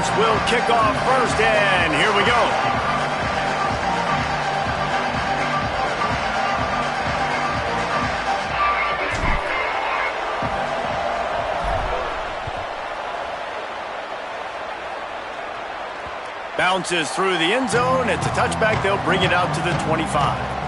Terrapins will kick off first, and here we go. Bounces through the end zone. It's a touchback. They'll bring it out to the 25.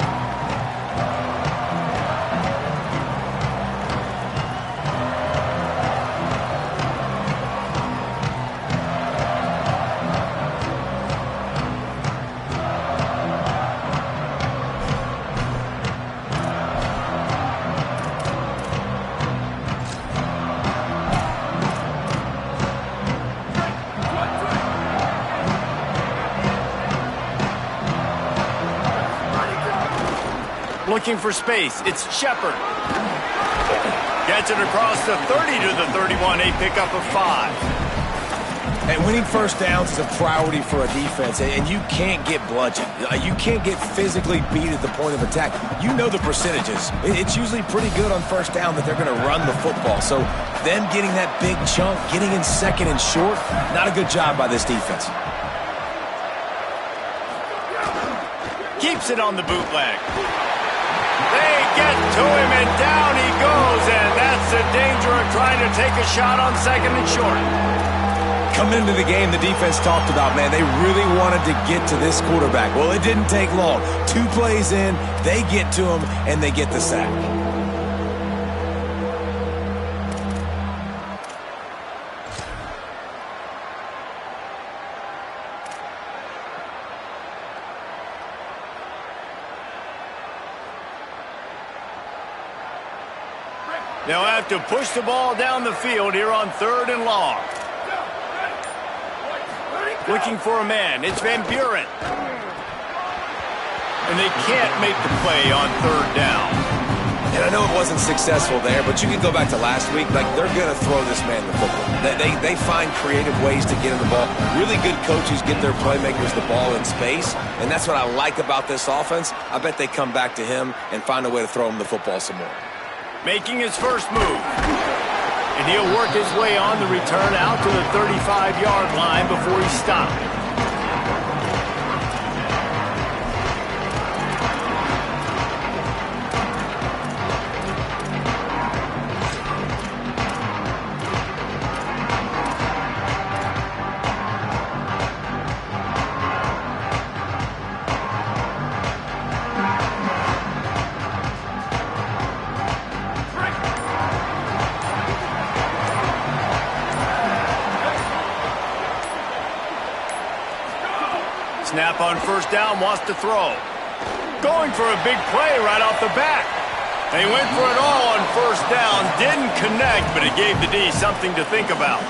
Looking for space. It's Shepard. Gets it across the 30 to the 31. A pickup of 5. And winning first downs is a priority for a defense, and you can't get bludgeoned. You can't get physically beat at the point of attack. You know the percentages. It's usually pretty good on first down that they're going to run the football. So them getting that big chunk, getting in second and short, not a good job by this defense. Keeps it on the bootleg. They get to him, and down he goes, and that's the danger of trying to take a shot on second and short. Coming into the game, the defense talked about, man, they really wanted to get to this quarterback. Well, it didn't take long. 2 plays in, they get to him, and they get the sack. They'll have to push the ball down the field here on 3rd and long. Looking for a man. It's Van Buren. And they can't make the play on 3rd down. And I know it wasn't successful there, but you can go back to last week. Like, they're going to throw this man the football. They find creative ways to get him the ball. Really good coaches get their playmakers the ball in space, and that's what I like about this offense. I bet they come back to him and find a way to throw him the football some more. Making his first move. And he'll work his way on the return out to the 35-yard line before he stopped. Snap on first down, wants to throw. Going for a big play right off the bat. They went for it all on first down, didn't connect, but it gave the D something to think about.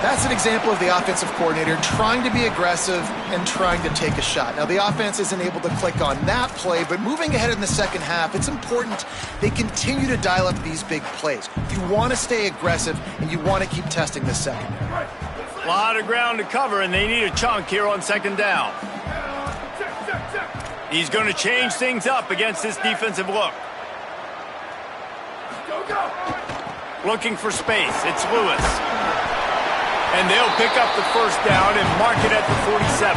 That's an example of the offensive coordinator trying to be aggressive and trying to take a shot. Now, the offense isn't able to click on that play, but moving ahead in the second half, it's important they continue to dial up these big plays. You want to stay aggressive, and you want to keep testing the secondary. A lot of ground to cover, and they need a chunk here on second down. He's going to change things up against this defensive look. Looking for space. It's Lewis. And they'll pick up the first down and mark it at the 47.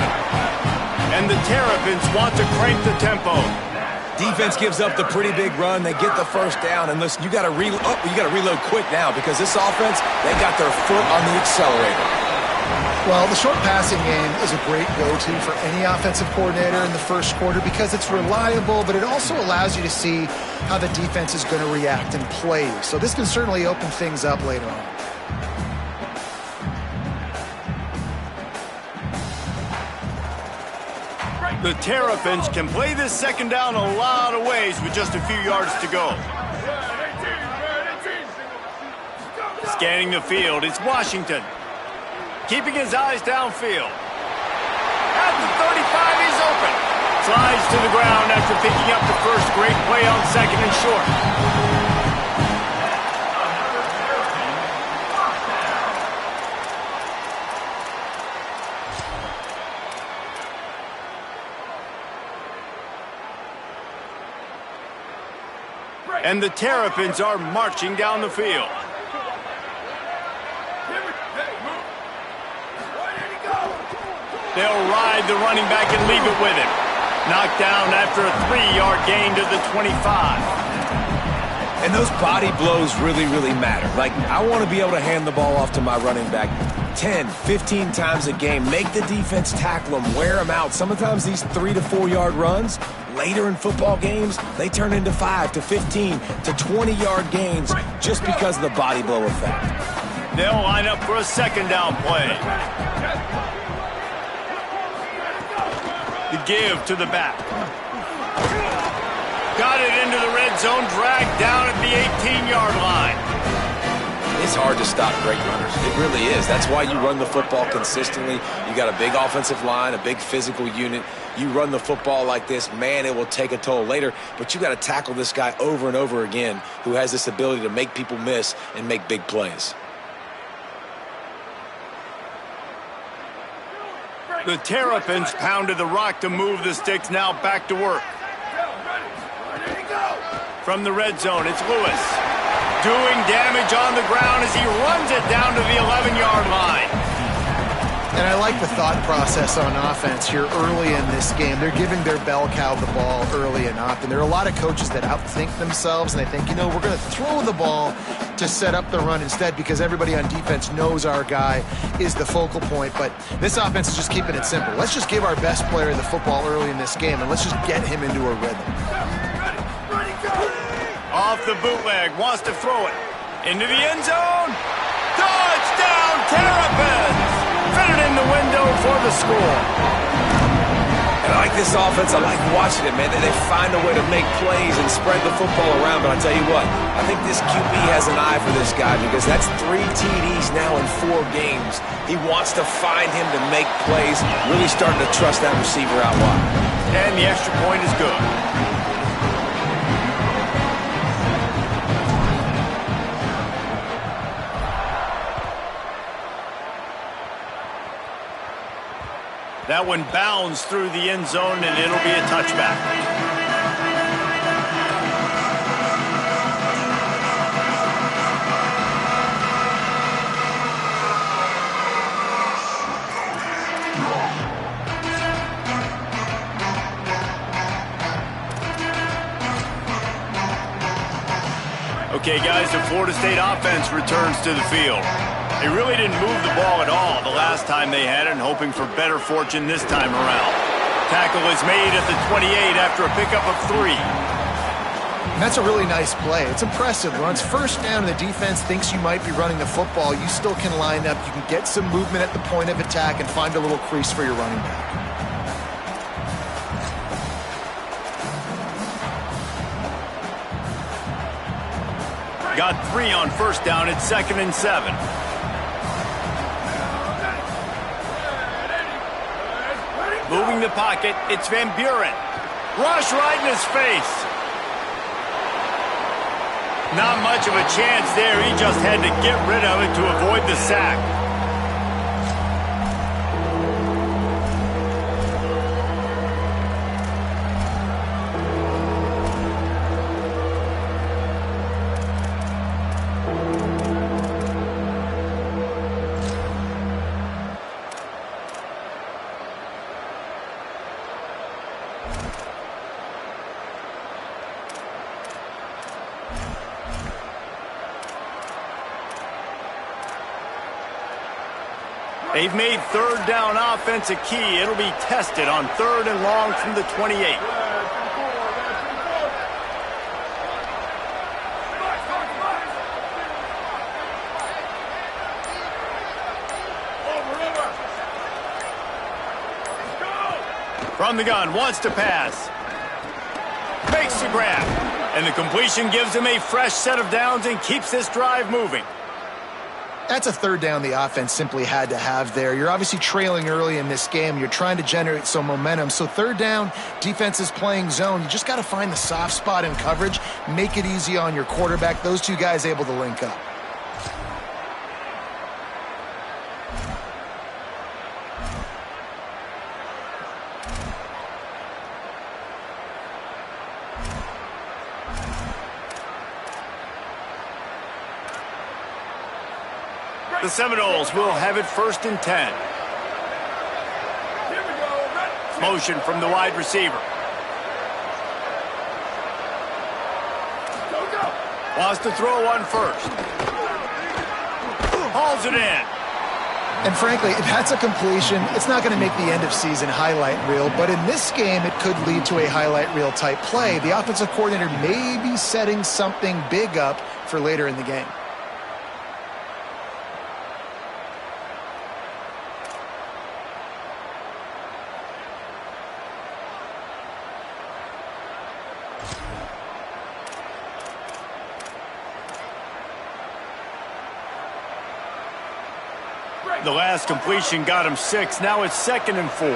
And the Terrapins want to crank the tempo. Defense gives up the pretty big run. They get the first down, and listen, you got to reload quick now because this offense, they got their foot on the accelerator. Well, the short passing game is a great go-to for any offensive coordinator in the first quarter because it's reliable, but it also allows you to see how the defense is going to react and play. So this can certainly open things up later on. The Terrapins can play this second down a lot of ways with just a few yards to go. Scanning the field, it's Washington. Keeping his eyes downfield. At the 35, he's open. Slides to the ground after picking up the first great play on second and short. And the Terrapins are marching down the field. They'll ride the running back and leave it with him. Knocked down after a 3-yard gain to the 25. And those body blows really, really matter. Like, I want to be able to hand the ball off to my running back 10, 15 times a game. Make the defense tackle them, wear them out. Sometimes these 3 to 4 yard runs, later in football games, they turn into 5 to 15 to 20-yard gains just because of the body blow effect. They'll line up for a second down play. The give to the back. Got it into the red zone, dragged down at the 18-yard line. It's hard to stop great runners. It really is. That's why you run the football consistently. You got a big offensive line, a big physical unit. You run the football like this, man, it will take a toll later. But you got to tackle this guy over and over again who has this ability to make people miss and make big plays. The Terrapins pounded the rock to move the sticks, now back to work. From the red zone, it's Lewis. Doing damage on the ground as he runs it down to the 11-yard line. And I like the thought process on offense here early in this game. They're giving their bell cow the ball early and often. There are a lot of coaches that outthink themselves, and they think, you know, we're going to throw the ball to set up the run instead because everybody on defense knows our guy is the focal point. But this offense is just keeping it simple. Let's just give our best player the football early in this game, and let's just get him into a rhythm. Off the bootleg, wants to throw it. Into the end zone. Touchdown, Terrapins! Fit it in the window for the score. And I like this offense. I like watching it, man. They find a way to make plays and spread the football around. But I'll tell you what, I think this QB has an eye for this guy because that's 3 TDs now in 4 games. He wants to find him to make plays, really starting to trust that receiver out wide. And the extra point is good. That one bounds through the end zone, and it'll be a touchback. Okay, guys, the Florida State offense returns to the field. They really didn't move the ball at all the last time they had it, and hoping for better fortune this time around. Tackle is made at the 28 after a pickup of 3. And that's a really nice play. It's impressive. When it's first down and the defense thinks you might be running the football, you still can line up. You can get some movement at the point of attack and find a little crease for your running back. Got 3 on first down. It's 2nd and 7. Moving the pocket, it's Van Buren. Rush right in his face. Not much of a chance there. He just had to get rid of it to avoid the sack. They've made 3rd down offense a key. It'll be tested on 3rd and long from the 28. From the gun, wants to pass. Makes the grab. And the completion gives him a fresh set of downs and keeps this drive moving. That's a 3rd down the offense simply had to have there. You're obviously trailing early in this game. You're trying to generate some momentum. So 3rd down, defense is playing zone. You just got to find the soft spot in coverage, make it easy on your quarterback. Those two guys able to link up. The Seminoles will have it 1st and 10. Motion from the wide receiver. Wants to throw on first. Hauls it in. And frankly, that's a completion. It's not going to make the end of season highlight reel, but in this game, it could lead to a highlight reel type play. The offensive coordinator may be setting something big up for later in the game. The last completion got him 6. Now it's 2nd and 4.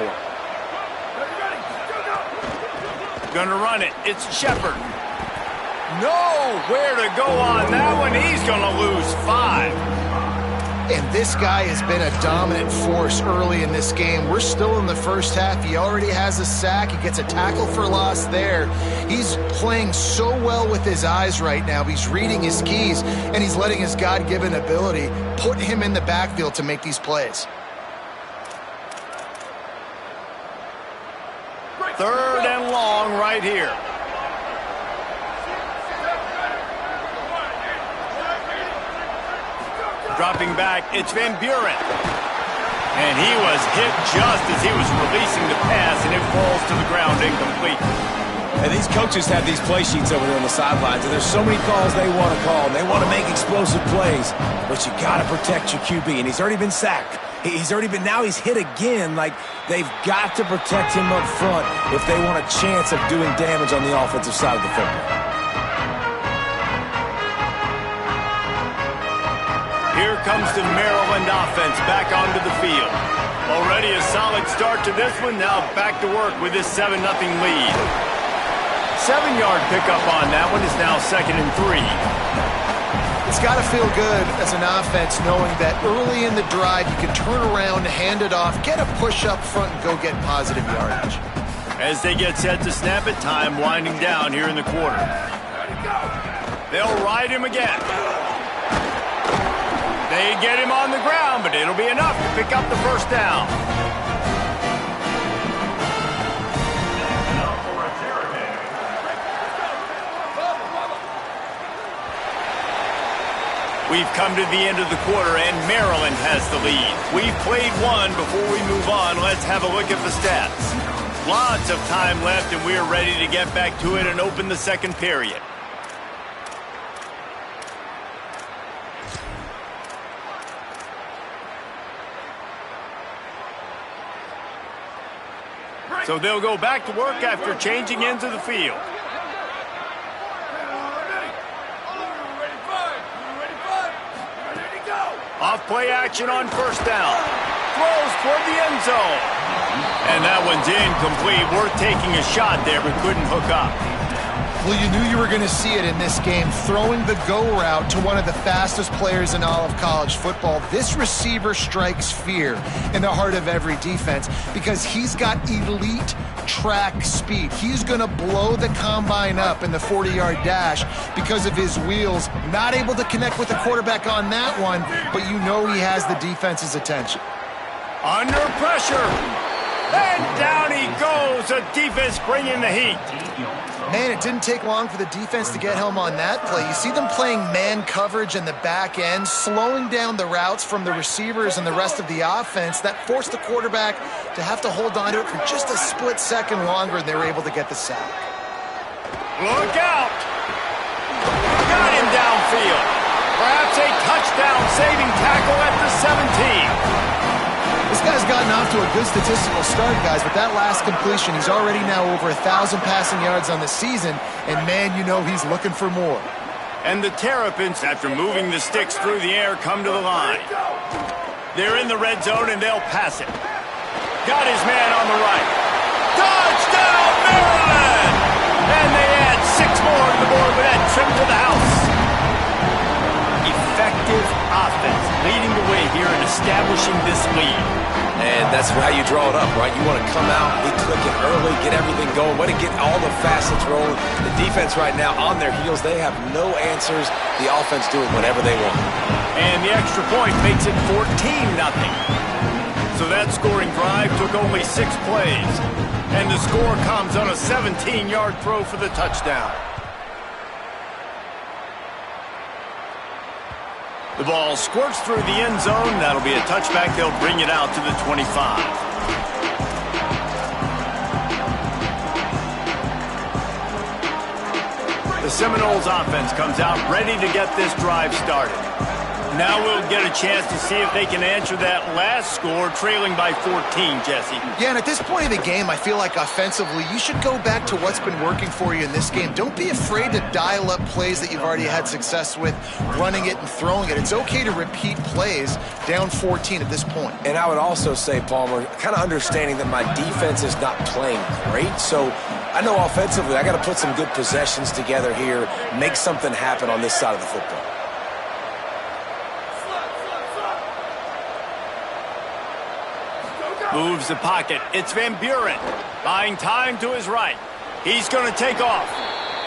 Gonna run it. It's Shepard. Nowhere to go on that one. He's gonna lose 5. And this guy has been a dominant force early in this game. We're still in the first half. He already has a sack. He gets a tackle for loss there. He's playing so well with his eyes right now. He's reading his keys, and he's letting his God-given ability put him in the backfield to make these plays. 3rd and long right here. Dropping back, it's Van Buren. And he was hit just as he was releasing the pass, and it falls to the ground incomplete. And these coaches have these play sheets over there on the sidelines, and there's so many calls they want to call, and they want to make explosive plays. But you got to protect your QB, and he's already been sacked. Now he's hit again. Like, they've got to protect him up front if they want a chance of doing damage on the offensive side of the football. Here comes the Maryland offense back onto the field. Already a solid start to this one. Now back to work with this 7-0 lead. 7-yard pickup on that one is now 2nd and 3. It's got to feel good as an offense knowing that early in the drive you can turn around, hand it off, get a push up front, and go get positive yardage. As they get set to snap it, time winding down here in the quarter. They'll ride him again. They get him on the ground, but it'll be enough to pick up the first down. We've come to the end of the quarter, and Maryland has the lead. We've played one. Before we move on, let's have a look at the stats. Lots of time left, and we're ready to get back to it and open the second period. So they'll go back to work after changing ends of the field. Off play action on first down. Throws toward the end zone. And that one's incomplete. Worth taking a shot there, but couldn't hook up. Well, you knew you were going to see it in this game, throwing the go route to one of the fastest players in all of college football. This receiver strikes fear in the heart of every defense because he's got elite track speed. He's going to blow the combine up in the 40-yard dash because of his wheels. Not able to connect with the quarterback on that one, but you know he has the defense's attention. Under pressure. And down he goes. The defense bringing the heat. Man, it didn't take long for the defense to get home on that play. You see them playing man coverage in the back end, slowing down the routes from the receivers and the rest of the offense. That forced the quarterback to have to hold on to it for just a split second longer, and they were able to get the sack. Look out! Got him downfield. Perhaps a touchdown-saving tackle at the 17. This guy's gotten off to a good statistical start, guys, but that last completion, he's already now over 1,000 passing yards on the season, and man, you know he's looking for more. And the Terrapins, after moving the sticks through the air, come to the line. They're in the red zone, and they'll pass it. Got his man on the right. Touchdown, Maryland! And they add 6 more to the board with that trim to the house. Effective offense leading the way here in establishing this lead. And that's how you draw it up, right? You want to come out, be clicking early, get everything going, want to get all the facets rolling. The defense right now on their heels, they have no answers. The offense doing whatever they want. And the extra point makes it 14-0. So that scoring drive took only 6 plays. And the score comes on a 17-yard throw for the touchdown. The ball squirts through the end zone. That'll be a touchback. They'll bring it out to the 25. The Seminoles offense comes out ready to get this drive started. Now we'll get a chance to see if they can answer that last score, trailing by 14, Jesse. Yeah, and at this point of the game, I feel like offensively, you should go back to what's been working for you in this game. Don't be afraid to dial up plays that you've already had success with, running it and throwing it. It's okay to repeat plays down 14 at this point. And I would also say, Palmer, kind of understanding that my defense is not playing great, so I know offensively I got to put some good possessions together here, make something happen on this side of the football. Moves the pocket. It's Van Buren. Buying time to his right. He's going to take off.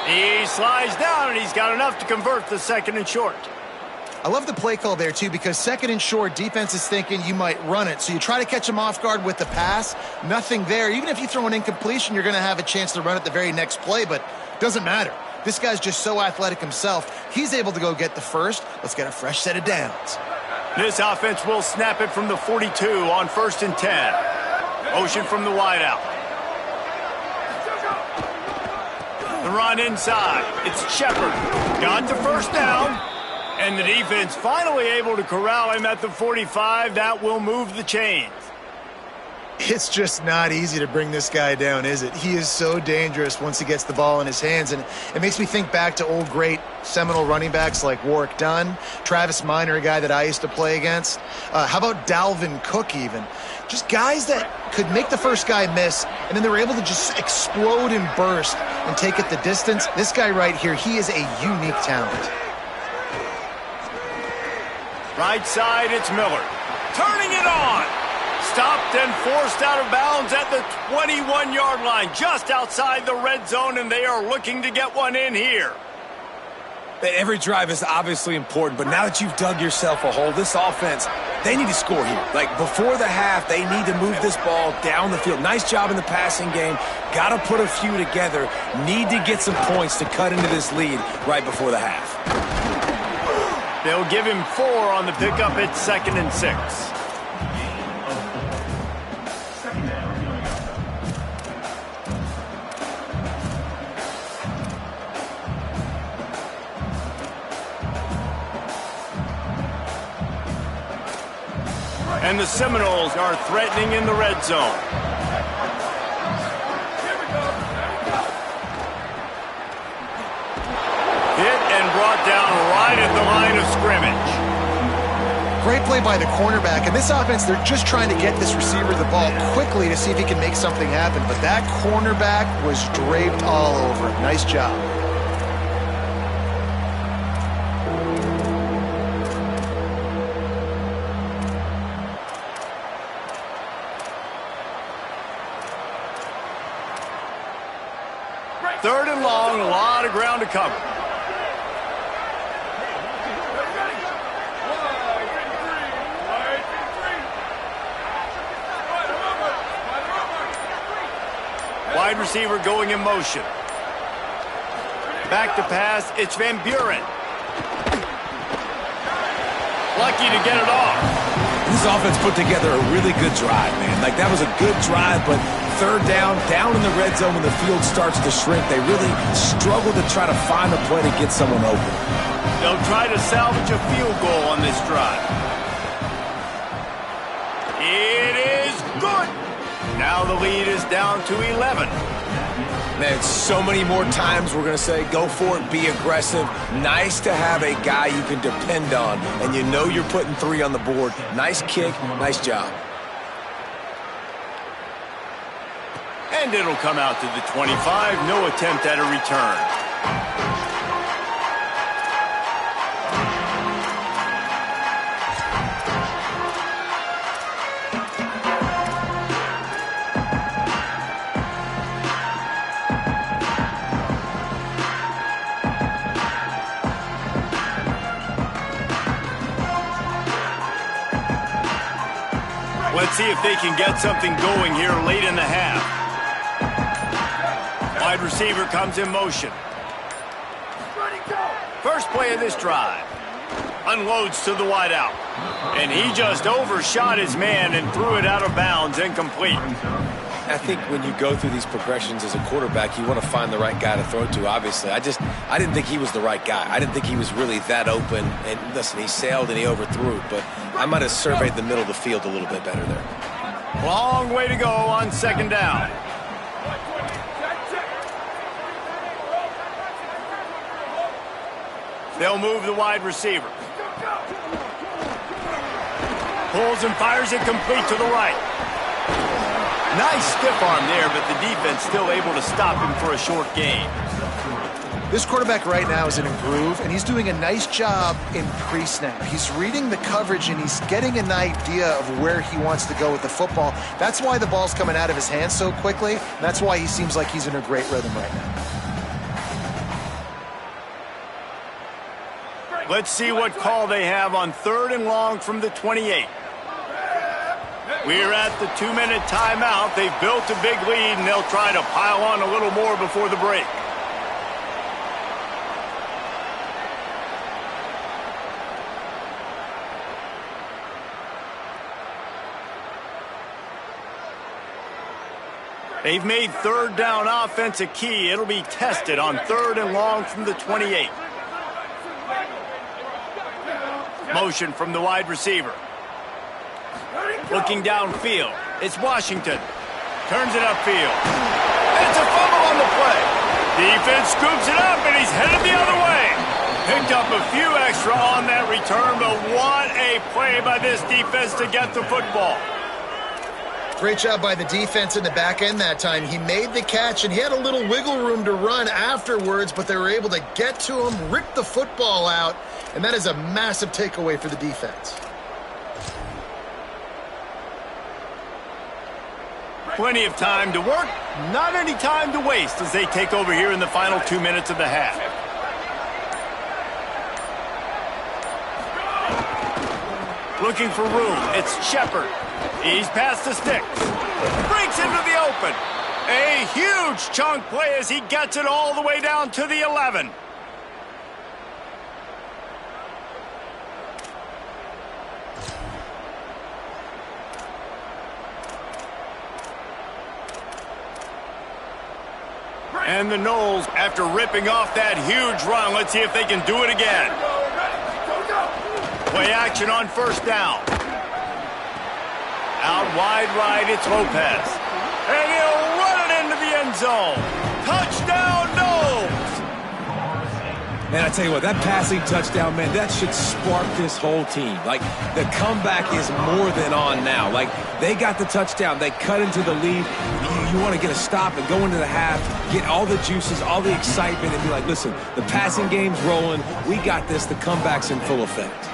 He slides down, and he's got enough to convert the 2nd and short. I love the play call there, too, because 2nd and short, defense is thinking you might run it. So you try to catch him off guard with the pass. Nothing there. Even if you throw an incompletion, you're going to have a chance to run it the very next play, but it doesn't matter. This guy's just so athletic himself. He's able to go get the first. Let's get a fresh set of downs. This offense will snap it from the 42 on 1st and 10. Motion from the wideout. The run inside. It's Shepard. Got the first down. And the defense finally able to corral him at the 45. That will move the chains. It's just not easy to bring this guy down, is it? He is so dangerous once he gets the ball in his hands, and it makes me think back to old great Seminole running backs like Warwick Dunn, Travis Minor, a guy that I used to play against. How about Dalvin Cook even? Just guys that could make the first guy miss, and then they were able to just explode and burst and take it the distance. This guy right here, he is a unique talent. Right side, it's Miller. Turning it on. Stopped and forced out of bounds at the 21-yard line, just outside the red zone, and they are looking to get one in here. Every drive is obviously important, but now that you've dug yourself a hole, this offense, they need to score here. Like, before the half, they need to move this ball down the field. Nice job in the passing game. Got to put a few together. Need to get some points to cut into this lead right before the half. They'll give him 4 on the pickup. It's 2nd and 6. And the Seminoles are threatening in the red zone. Hit and brought down right at the line of scrimmage. Great play by the cornerback. And this offense, they're just trying to get this receiver the ball quickly to see if he can make something happen. But that cornerback was draped all over him. Nice job. Third and long, a lot of ground to cover. Wide receiver going in motion. Back to pass, it's Van Buren. Lucky to get it off. This offense put together a really good drive, man. Like, that was a good drive, but third down in the red zone when the field starts to shrink, they really struggle to try to find a play to get someone open. They'll try to salvage a field goal on this drive. It is good. Now the lead is down to 11. Man, so many more times we're going to say, go for it, be aggressive. Nice to have a guy you can depend on, and you know you're putting 3 on the board. Nice kick, nice job. And it'll come out to the 25. No attempt at a return. Let's see if they can get something going here late in the half. Wide receiver comes in motion. First play of this drive. Unloads to the wide out. And he just overshot his man and threw it out of bounds, incomplete. I think when you go through these progressions as a quarterback, you want to find the right guy to throw to, obviously. I didn't think he was the right guy. I didn't think he was really that open. And listen, he sailed and he overthrew it, but I might have surveyed the middle of the field a little bit better there. Long way to go on second down. They'll move the wide receiver. Pulls and fires it complete to the right. Nice stiff arm there, but the defense still able to stop him for a short gain. This quarterback right now is in a groove, and he's doing a nice job in pre-snap. He's reading the coverage, and he's getting an idea of where he wants to go with the football. That's why the ball's coming out of his hands so quickly. That's why he seems like he's in a great rhythm right now. Let's see what call they have on 3rd and long from the 28. We're at the 2-minute timeout. They've built a big lead, and they'll try to pile on a little more before the break. They've made 3rd down offense a key. It'll be tested on 3rd and long from the 28. Motion from the wide receiver. Looking downfield. It's Washington. Turns it upfield. It's a fumble on the play. Defense scoops it up, and he's headed the other way. Picked up a few extra on that return, but what a play by this defense to get the football. Great job by the defense in the back end that time. He made the catch, and he had a little wiggle room to run afterwards, but they were able to get to him, rip the football out, and that is a massive takeaway for the defense. Plenty of time to work, not any time to waste as they take over here in the final 2 minutes of the half. Looking for room, it's Shepard. He's past the sticks. Breaks into the open. A huge chunk play as he gets it all the way down to the 11. And the Knowles, after ripping off that huge run, let's see if they can do it again. Play action on 1st down. Out wide right, it's Lopez. And he'll run it into the end zone. Touchdown, Knowles! Man, I tell you what, that passing touchdown, man, that should spark this whole team. Like, the comeback is more than on now. Like, they got the touchdown. They cut into the lead. You want to get a stop and go into the half, get all the juices, all the excitement, and be like, listen, the passing game's rolling. We got this. The comeback's in full effect.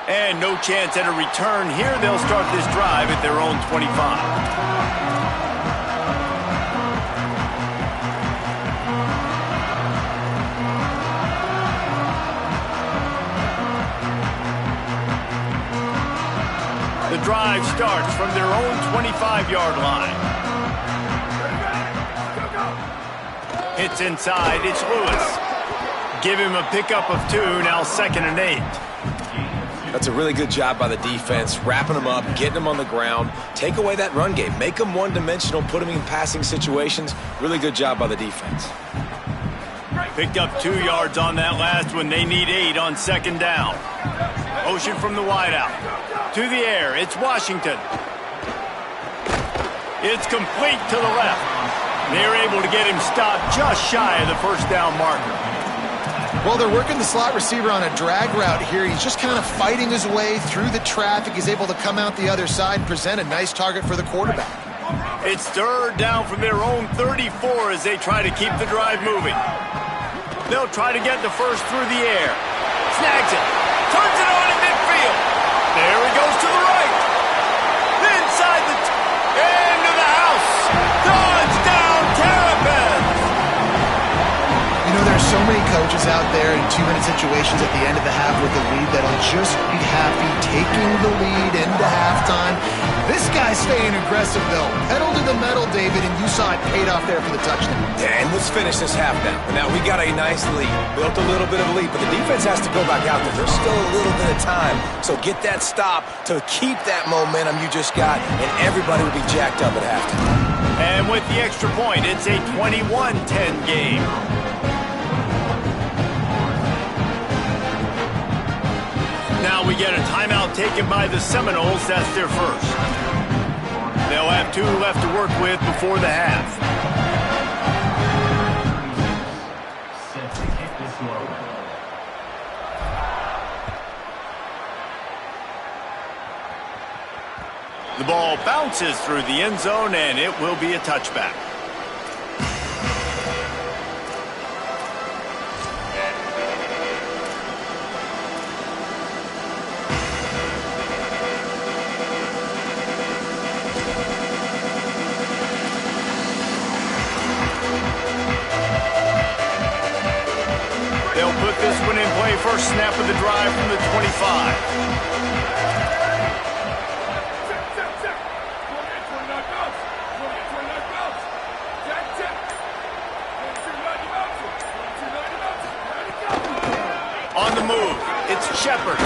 And no chance at a return here. They'll start this drive at their own 25. The drive starts from their own 25-yard line. Hits inside, it's Lewis. Give him a pickup of 2, now 2nd and 8. That's a really good job by the defense, wrapping them up, getting them on the ground, take away that run game, make them one-dimensional, put them in passing situations. Really good job by the defense. Picked up 2 yards on that last one. They need 8 on 2nd down. Motion from the wideout. To the air, it's Washington. It's complete to the left. They're able to get him stopped just shy of the 1st down marker. Well, they're working the slot receiver on a drag route here. He's just kind of fighting his way through the traffic. He's able to come out the other side and present a nice target for the quarterback. It's 3rd down from their own 34 as they try to keep the drive moving. They'll try to get the first through the air. Snags it. Turns it on in midfield. There he goes to the right. Inside the into the house. Touchdown, Terrapins. You know, there's so many coaches guys out there in 2-minute situations at the end of the half with a lead that'll just be happy taking the lead into halftime. This guy's staying aggressive, though. Pedal to the metal, David, and you saw it paid off there for the touchdown. Yeah, and let's finish this half now. Now, we got a nice lead. Built a little bit of a lead, but the defense has to go back out there. There's still a little bit of time. So get that stop to keep that momentum you just got, and everybody will be jacked up at halftime. And with the extra point, it's a 21-10 game. Now we get a timeout taken by the Seminoles. That's their first. They'll have 2 left to work with before the half. Set to kick this one. The ball bounces through the end zone, and it will be a touchback. They'll put this one in play. First snap of the drive from the 25. On the move, it's Shepard.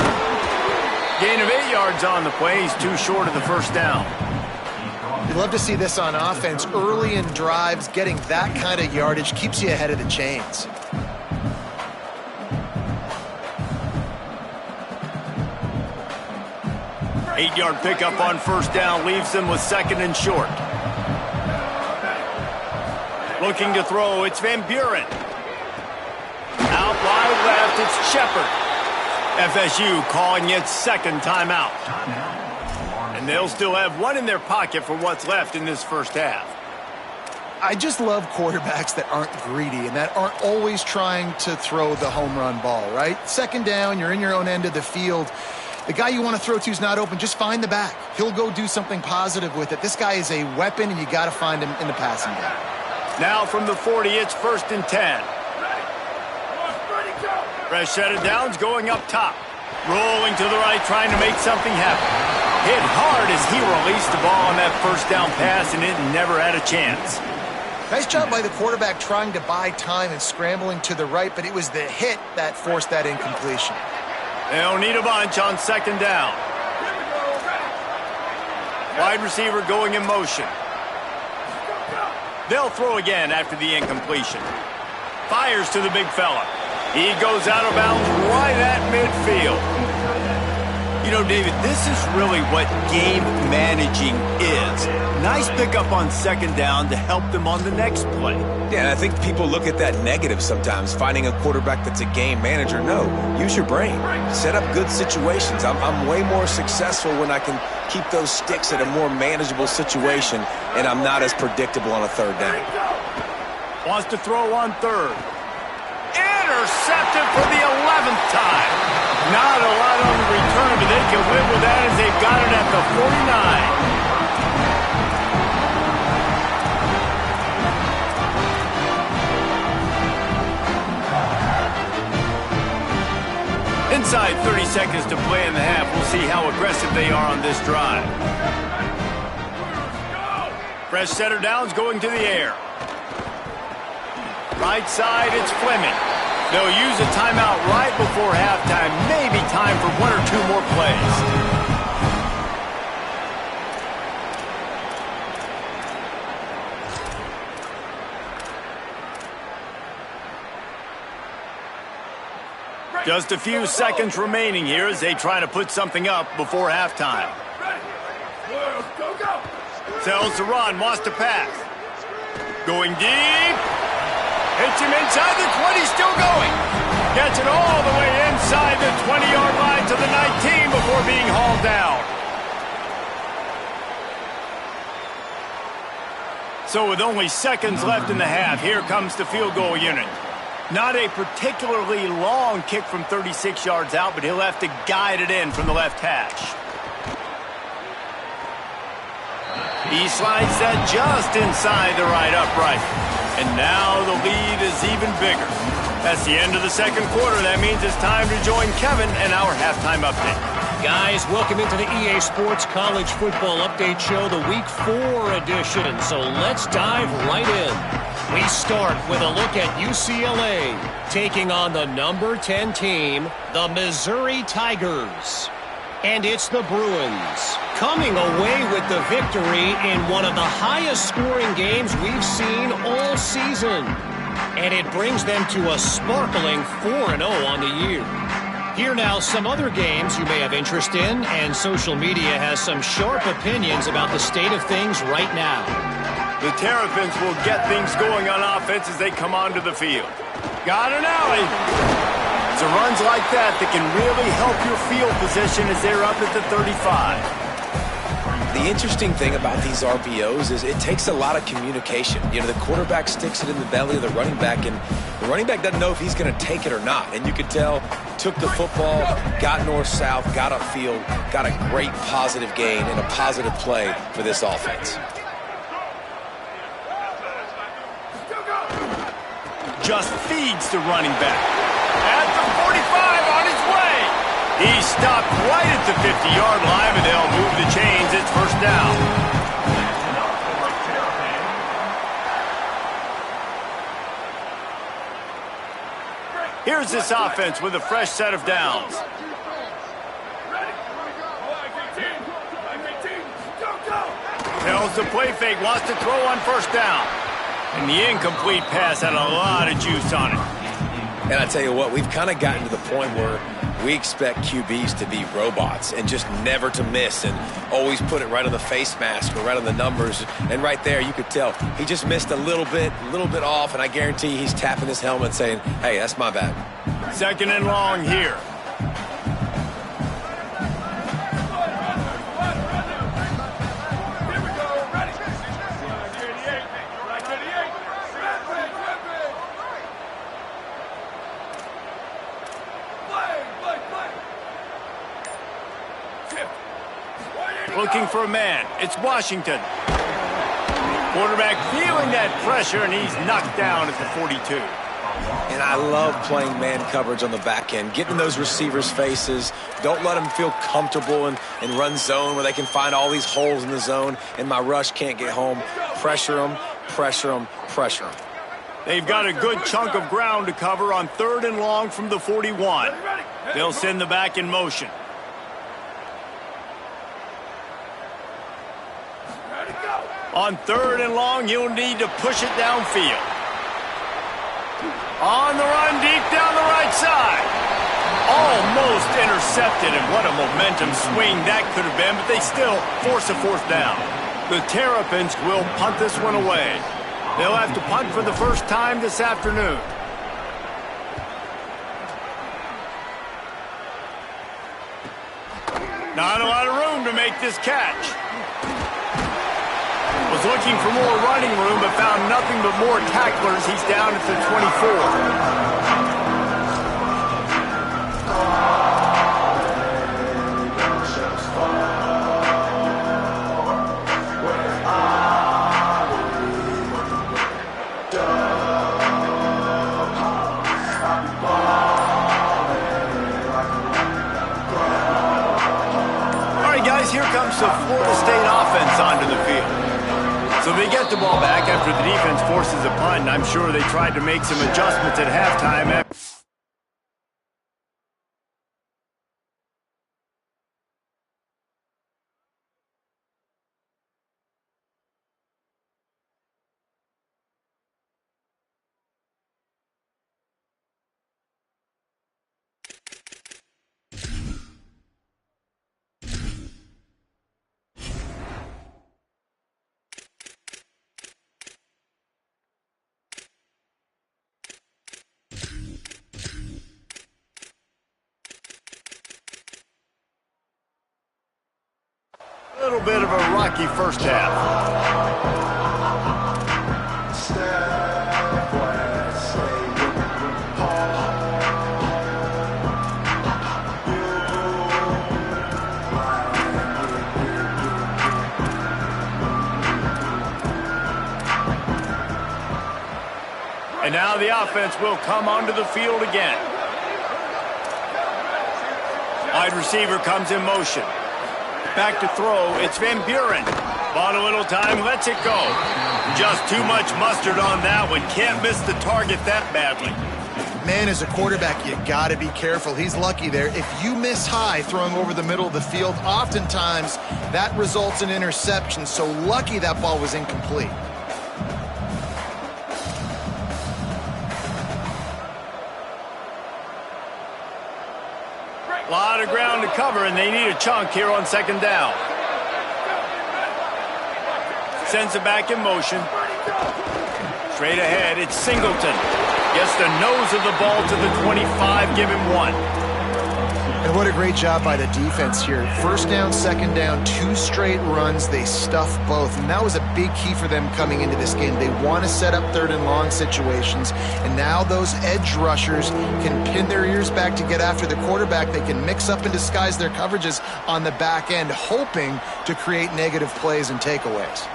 Gain of 8 yards on the play. He's too short of the first down. You'd love to see this on offense. Early in drives, getting that kind of yardage keeps you ahead of the chains. Eight-yard pickup on first down leaves them with 2nd and short. Looking to throw, it's Van Buren. Out wide left, it's Shepard. FSU calling its 2nd timeout. And they'll still have 1 in their pocket for what's left in this first half. I just love quarterbacks that aren't greedy and that aren't always trying to throw the home run ball, right? 2nd down, you're in your own end of the field. The guy you want to throw to is not open. Just find the back. He'll go do something positive with it. This guy is a weapon, and you got to find him in the passing game. Now from the 40, it's 1st and 10. Fresh set of downs going up top. Rolling to the right, trying to make something happen. Hit hard as he released the ball on that first down pass, and it never had a chance. Nice job by the quarterback trying to buy time and scrambling to the right, but it was the hit that forced that incompletion. They'll need a bunch on 2nd down. Wide receiver going in motion. They'll throw again after the incompletion. Fires to the big fella. He goes out of bounds right at midfield. You know, David, this is really what game managing is. Nice pickup on 2nd down to help them on the next play. Yeah, and I think people look at that negative sometimes, finding a quarterback that's a game manager. No, use your brain. Set up good situations. I'm way more successful when I can keep those sticks at a more manageable situation, and I'm not as predictable on a 3rd down. Wants to throw on 3rd. Intercepted for the 11th time. Not a lot on the return, but they can live with that as they've got it at the 49. Inside 30 seconds to play in the half. We'll see how aggressive they are on this drive. Fresh set of downs going to the air. Right side, it's Fleming. They'll use a timeout right before halftime. Maybe time for 1 or 2 more plays. Just a few seconds remaining here as they try to put something up before halftime. Sells to run, wants to pass. Going deep. Hits him inside the 20, still going. Gets it all the way inside the 20-yard line to the 19 before being hauled down. So with only seconds left in the half, here comes the field goal unit. Not a particularly long kick from 36 yards out, but he'll have to guide it in from the left hash. He slides that just inside the right upright. And now the lead is even bigger. That's the end of the second quarter. That means it's time to join Kevin and our halftime update. Guys, welcome into the EA Sports College Football Update Show, the Week 4 edition. So let's dive right in. We start with a look at UCLA taking on the number 10 team, the Missouri Tigers. And it's the Bruins coming away with the victory in one of the highest scoring games we've seen all season. And it brings them to a sparkling 4-0 on the year. Here now, some other games you may have interest in, and social media has some sharp opinions about the state of things right now. The Terrapins will get things going on offense as they come onto the field. Got an alley. It's runs like that can really help your field position as they're up at the 35. The interesting thing about these RPOs is it takes a lot of communication. You know, the quarterback sticks it in the belly of the running back, and the running back doesn't know if he's going to take it or not. And you could tell, took the football, got north-south, got upfield, got a great positive gain and a positive play for this offense. Just feeds the running back. At the 45 on his way. He stopped right at the 50-yard line, and they'll move the chains. It's first down. Here's this offense with a fresh set of downs. Tells the play fake, wants to throw on first down. And the incomplete pass had a lot of juice on it. And I tell you what, we've kind of gotten to the point where we expect QBs to be robots and just never to miss and always put it right on the face mask or right on the numbers. And right there, you could tell he just missed a little bit off, and I guarantee he's tapping his helmet saying, hey, that's my bad. Second and long here. Looking for a man. It's Washington. Quarterback feeling that pressure, and he's knocked down at the 42. And I love playing man coverage on the back end, getting in those receivers' faces. Don't let them feel comfortable and run zone where they can find all these holes in the zone, and my rush can't get home. Pressure them, pressure them, pressure them. They've got a good chunk of ground to cover on third and long from the 41. They'll send the back in motion. On third and long, you'll need to push it downfield. On the run, deep down the right side. Almost intercepted, and what a momentum swing that could have been, but they still force a fourth down. The Terrapins will punt this one away. They'll have to punt for the first time this afternoon. Not a lot of room to make this catch. Was looking for more running room, but found nothing but more tacklers. He's down at the 24. All right, guys, here comes the Florida State offense onto the field. So they get the ball back after the defense forces a punt, and I'm sure they tried to make some adjustments at halftime. A little bit of a rocky first half. And now Now the offense will come onto the field again. Wide receiver comes in motion. Back to throw, it's Van Buren. Bought a little time, lets it go. Just too much mustard on that one. Can't miss the target that badly. Man, as a quarterback, you got to be careful. He's lucky there. If you miss high throwing over the middle of the field, oftentimes that results in interception. So lucky that ball was incomplete. A lot of ground to cover, and they need a chunk here on second down. Sends it back in motion. Straight ahead, it's Singleton. Gets the nose of the ball to the 25, give him 1. And what a great job by the defense here. First down, second down, 2 straight runs. They stuff both. And that was a big key for them coming into this game. They want to set up third and long situations. And now those edge rushers can pin their ears back to get after the quarterback. They can mix up and disguise their coverages on the back end, hoping to create negative plays and takeaways.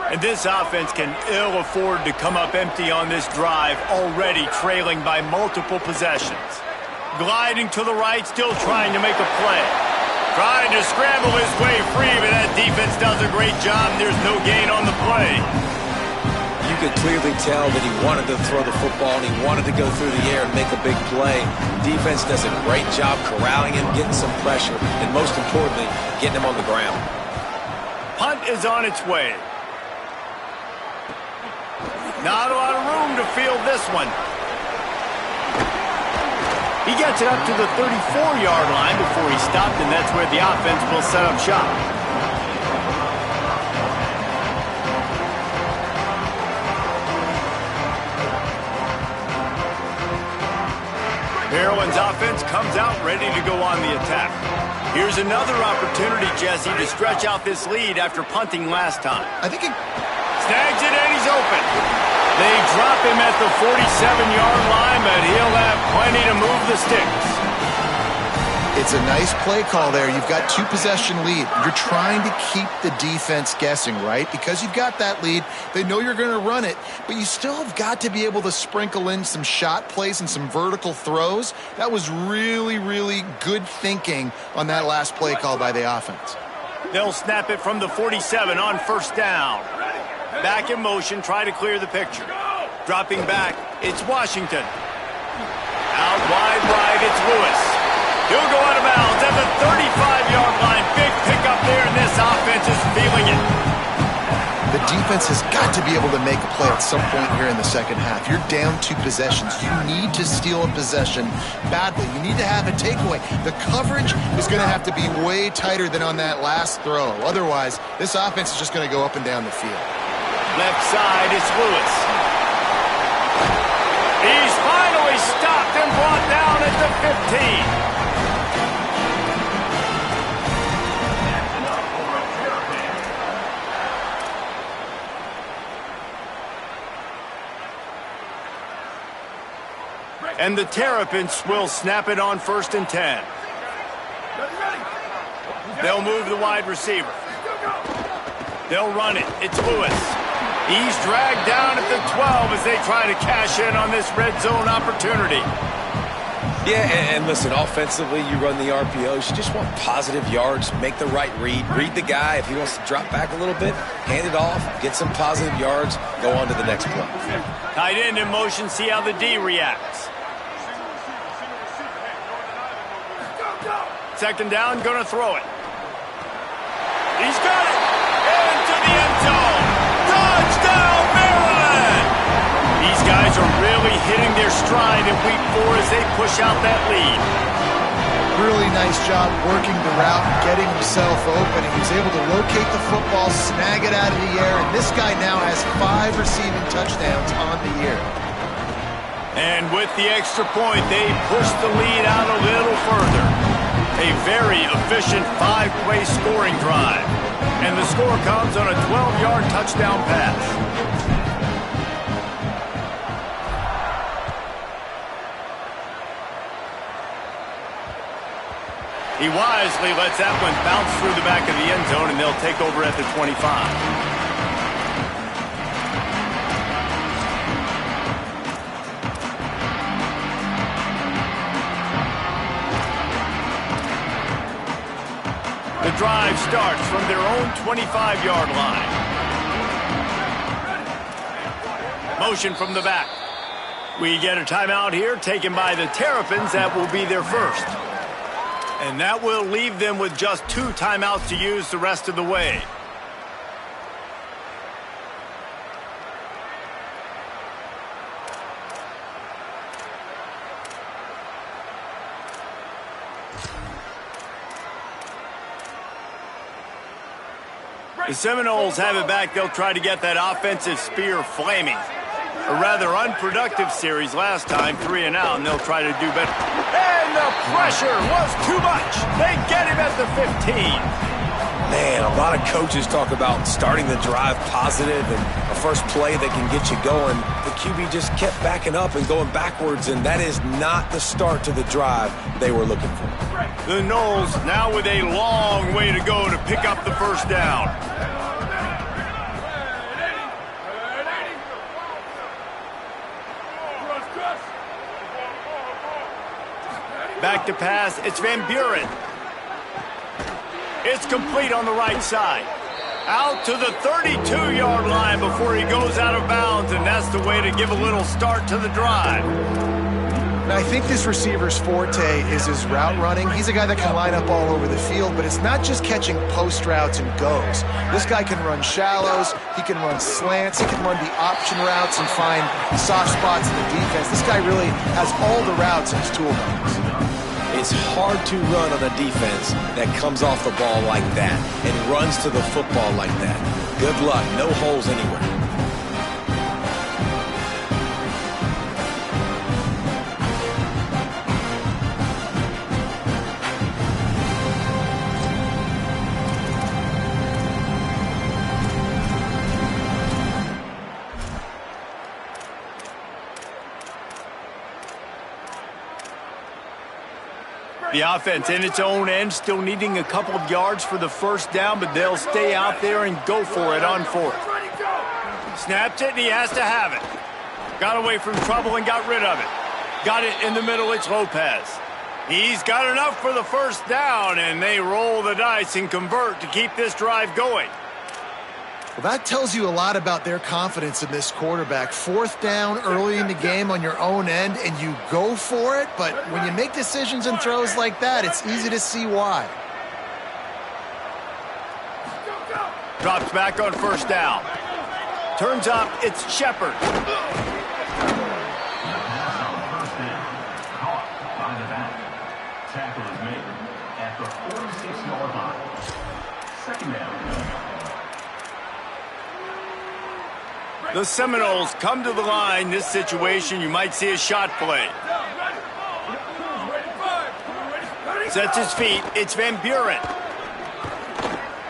And this offense can ill afford to come up empty on this drive, already trailing by multiple possessions. Gliding to the right, still trying to make a play. Trying to scramble his way free, but that defense does a great job. There's no gain on the play. You could clearly tell that he wanted to throw the football and he wanted to go through the air and make a big play. Defense does a great job corralling him, getting some pressure, and most importantly, getting him on the ground. Punt is on its way. Not a lot of room to field this one. He gets it up to the 34-yard line before he stopped, and that's where the offense will set up shop. Maryland's offense comes out ready to go on the attack. Here's another opportunity, Jesse, to stretch out this lead after punting last time. I think it snags it and he's open. They drop him at the 47-yard line, but he'll have plenty to move the sticks. It's a nice play call there. You've got 2-possession lead. You're trying to keep the defense guessing, right? Because you've got that lead, they know you're going to run it, but you still have got to be able to sprinkle in some shot plays and some vertical throws. That was really, really good thinking on that last play call by the offense. They'll snap it from the 47 on first down. Back in motion, try to clear the picture. Dropping back, it's Washington. Out wide right, it's Lewis. He'll go out of bounds at the 35-yard line. Big pickup there, and this offense is feeling it. The defense has got to be able to make a play at some point here in the second half. You're down 2 possessions. You need to steal a possession badly. You need to have a takeaway. The coverage is going to have to be way tighter than on that last throw. Otherwise, this offense is just going to go up and down the field. Left side, it's Lewis. He's finally stopped and brought down at the 15. And the Terrapins will snap it on 1st and 10. They'll move the wide receiver. They'll run it. It's Lewis. He's dragged down at the 12 as they try to cash in on this red zone opportunity. Yeah, and listen, offensively, you run the RPOs. You just want positive yards, make the right read. Read the guy. If he wants to drop back a little bit, hand it off, get some positive yards, go on to the next play. Tight end in motion, see how the D reacts. Second down, gonna throw it. He's got it! Into the end zone! Touchdown, Maryland! These guys are really hitting their stride in week 4 as they push out that lead. Really nice job working the route and getting himself open. He was able to locate the football, snag it out of the air, and this guy now has 5 receiving touchdowns on the year. And with the extra point, they push the lead out a little further. A very efficient 5-play scoring drive. And the score comes on a 12-yard touchdown pass. He wisely lets that one bounce through the back of the end zone, and they'll take over at the 25. The drive starts from their own 25-yard line. Motion from the back. We get a timeout here taken by the Terrapins. That will be their first. And that will leave them with just 2 timeouts to use the rest of the way. The Seminoles have it back. They'll try to get that offensive spear flaming. A rather unproductive series last time, 3 and out, and they'll try to do better. And the pressure was too much. They get him at the 15. Man, a lot of coaches talk about starting the drive positive and a first play that can get you going. The QB just kept backing up and going backwards, and that is not the start to the drive they were looking for. The Noles now with a long way to go to pick up the first down. Back to pass, it's Van Buren. It's complete on the right side. Out to the 32-yard line before he goes out of bounds, and that's the way to give a little start to the drive. Now, I think this receiver's forte is his route running. He's a guy that can line up all over the field, but it's not just catching post routes and goes. This guy can run shallows, he can run slants, he can run the option routes and find soft spots in the defense. This guy really has all the routes in his toolbox. It's hard to run on a defense that comes off the ball like that and runs to the football like that. Good luck, no holes anywhere. The offense in its own end, still needing a couple of yards for the first down, but they'll stay out there and go for it on 4th. Snapped it, and he has to have it. Got away from trouble and got rid of it. Got it in the middle, it's Lopez. He's got enough for the first down, and they roll the dice and convert to keep this drive going. Well, that tells you a lot about their confidence in this quarterback. 4th down early in the game on your own end, and you go for it, but when you make decisions and throws like that, it's easy to see why. Drops back on first down. Turns up, it's Shepard. Tackle is made at the 46-yard line. Second down. The Seminoles come to the line. This situation, you might see a shot play. Sets his feet. It's Van Buren.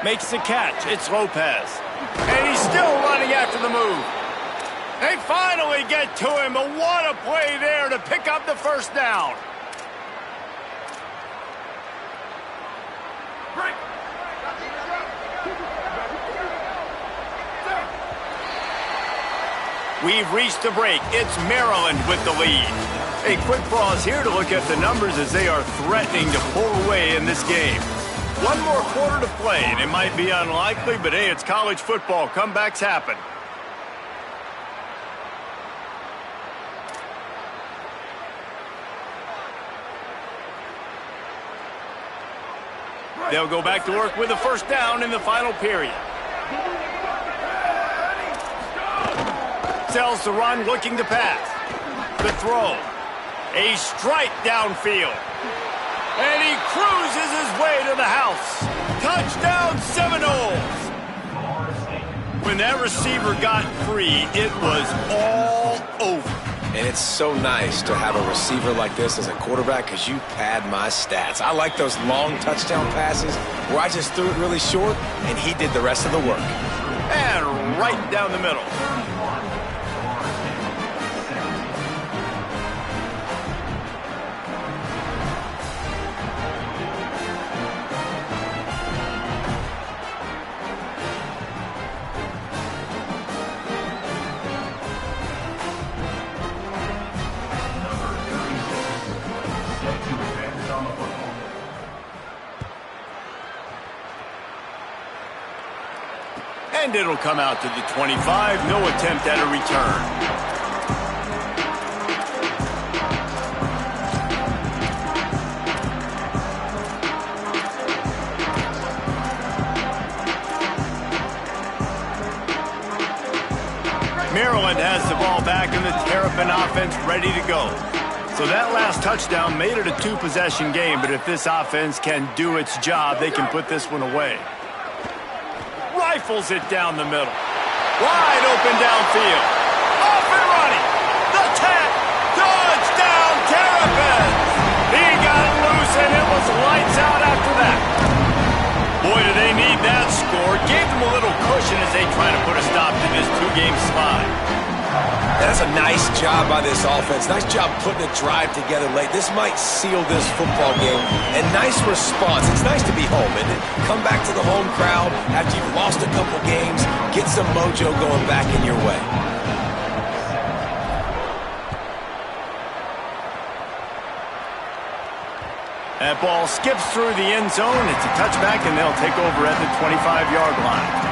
Makes the catch. It's Lopez. And he's still running after the move. They finally get to him, but what a play there to pick up the first down. We've reached the break. It's Maryland with the lead. A quick pause here to look at the numbers as they are threatening to pull away in this game. One more quarter to play, and it might be unlikely, but hey, it's college football. Comebacks happen. They'll go back to work with a first down in the final period. Sells the run, looking to pass. The throw. A strike downfield. And he cruises his way to the house. Touchdown, Seminoles. When that receiver got free, it was all over. And it's so nice to have a receiver like this as a quarterback because you pad my stats. I like those long touchdown passes where I just threw it really short and he did the rest of the work. And right down the middle. And it'll come out to the 25. No attempt at a return. Maryland has the ball back and the Terrapin offense ready to go. So that last touchdown made it a two-possession game, but if this offense can do its job, they can put this one away. Rifles it down the middle. Wide open downfield. Off and running. The 10. Touchdown, Terrapins. He got loose, and it was lights out after that. Boy, do they need that score. Gave them a little cushion as they try to put a stop to this two-game slide. That's a nice job by this offense. Nice job putting a drive together late. This might seal this football game. And nice response. It's nice to be home, isn't it? Come back to the home crowd after you've lost a couple games. Get some mojo going back in your way. That ball skips through the end zone. It's a touchback, and they'll take over at the 25-yard line.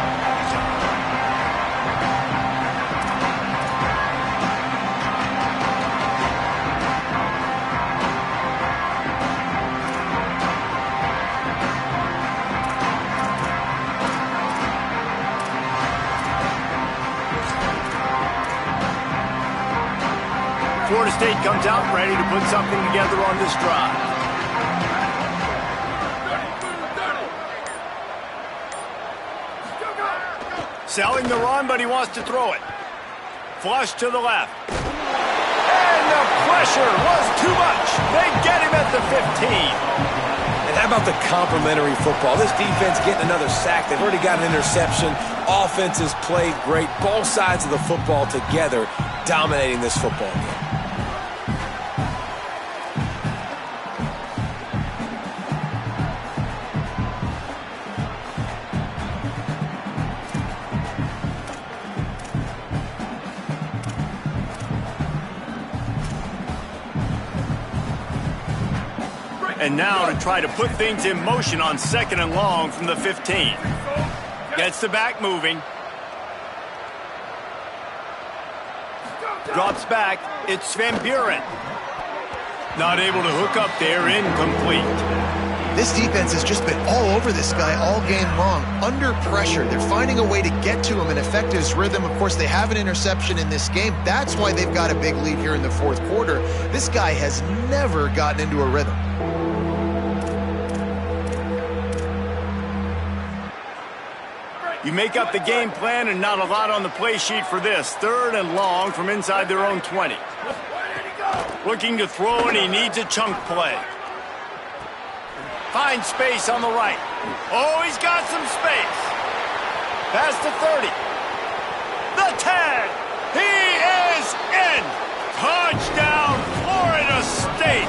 Florida State comes out ready to put something together on this drive. Selling the run, but he wants to throw it. Flush to the left. And the pressure was too much. They get him at the 15. And how about the complimentary football? This defense getting another sack. They've already got an interception. Offense has played great. Both sides of the football together dominating this football game. And now to try to put things in motion on 2nd and long from the 15. Gets the back moving. Drops back. It's Van Buren. Not able to hook up there. Incomplete. This defense has just been all over this guy all game long. Under pressure. They're finding a way to get to him and affect his rhythm. Of course, they have an interception in this game. That's why they've got a big lead here in the 4th quarter. This guy has never gotten into a rhythm. You make up the game plan and not a lot on the play sheet for this. 3rd and long from inside their own 20. Looking to throw, and he needs a chunk play. Finds space on the right. Oh, he's got some space. Past the 30. The 10. He is in. Touchdown, Florida State.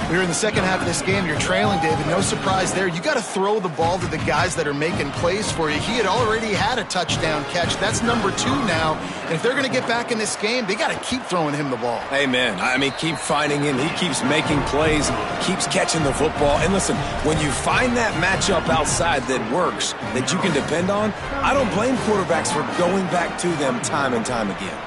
We're in the second half of this game. You're trailing, David. No surprise there. You got to throw the ball to the guys that are making plays for you. He had already had a touchdown catch. That's number 2 now. And if they're going to get back in this game, they got to keep throwing him the ball. Amen. I mean, keep finding him. He keeps making plays, keeps catching the football. And listen, when you find that matchup outside that works, that you can depend on, I don't blame quarterbacks for going back to them time and time again.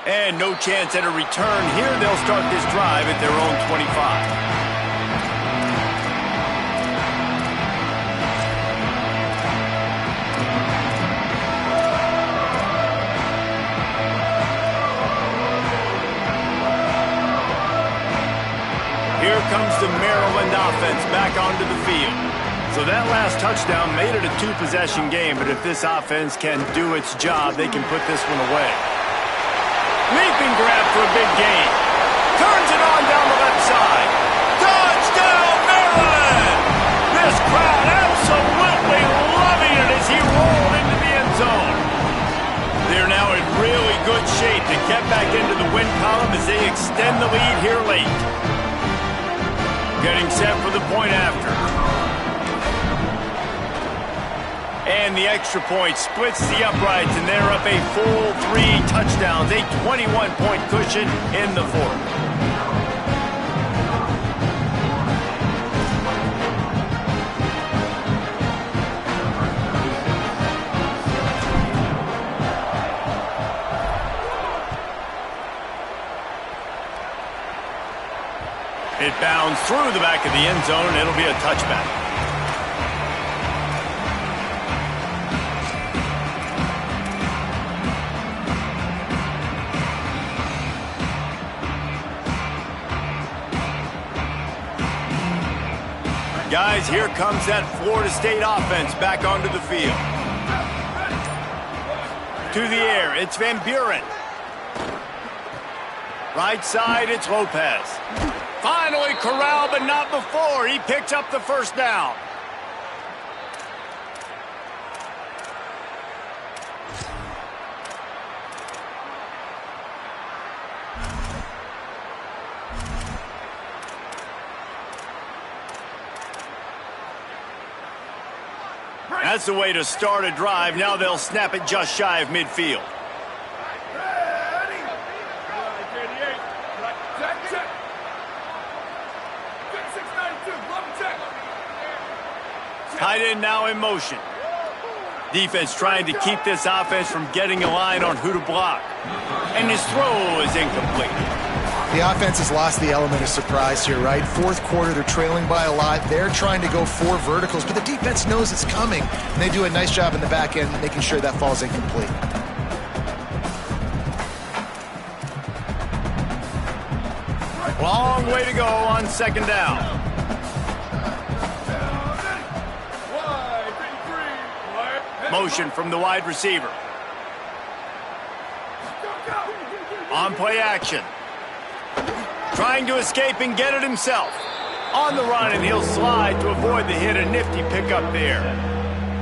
And no chance at a return here. They'll start this drive at their own 25. Here comes the Maryland offense back onto the field. So that last touchdown made it a two-possession game, but if this offense can do its job, they can put this one away. Leaping grab for a big gain. Turns it on down the left side. Touchdown, Maryland! This crowd absolutely loving it as he rolled into the end zone. They're now in really good shape to get back into the win column as they extend the lead here late. Getting set for the point after. And the extra point splits the uprights, and they're up a full 3 touchdowns, a 21-point cushion in the 4th. It bounds through the back of the end zone, and it'll be a touchback. Guys, here comes that Florida State offense back onto the field. To the air, it's Van Buren. Right side, it's Lopez. Finally corralled, but not before. He picks up the first down. That's the way to start a drive. Now they'll snap it just shy of midfield. Tight end now in motion. Defense trying to keep this offense from getting a line on who to block. And his throw is incomplete. The offense has lost the element of surprise here, right? Fourth quarter, they're trailing by a lot. They're trying to go 4 verticals, but the defense knows it's coming. And they do a nice job in the back end making sure that falls incomplete. Long way to go on second down. Motion from the wide receiver. On play action. Trying to escape and get it himself. On the run, and he'll slide to avoid the hit. A nifty pickup there.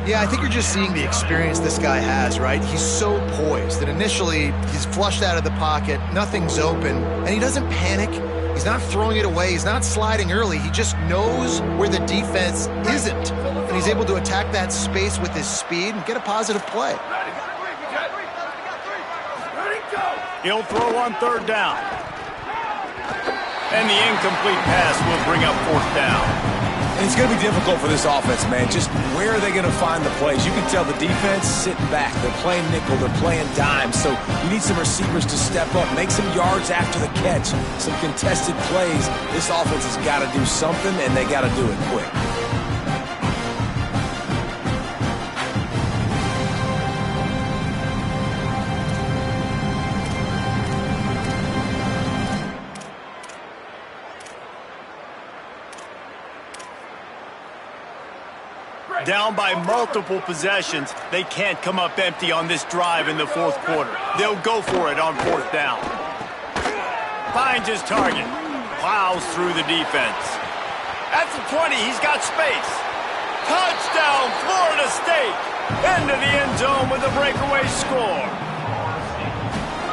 Yeah, I think you're just seeing the experience this guy has, right? He's so poised that initially he's flushed out of the pocket, nothing's open, and he doesn't panic. He's not throwing it away. He's not sliding early. He just knows where the defense isn't, and he's able to attack that space with his speed and get a positive play. He'll throw on third down. And the incomplete pass will bring up fourth down. And it's going to be difficult for this offense, man. Just where are they going to find the plays? You can tell the defense sitting back. They're playing nickel. They're playing dime. So you need some receivers to step up, make some yards after the catch, some contested plays. This offense has got to do something, and they got to do it quick. Down by multiple possessions, they can't come up empty on this drive in the fourth quarter. They'll go for it on fourth down. Finds his target. Plows through the defense. At the 20, he's got space. Touchdown, Florida State. Into the end zone with a breakaway score.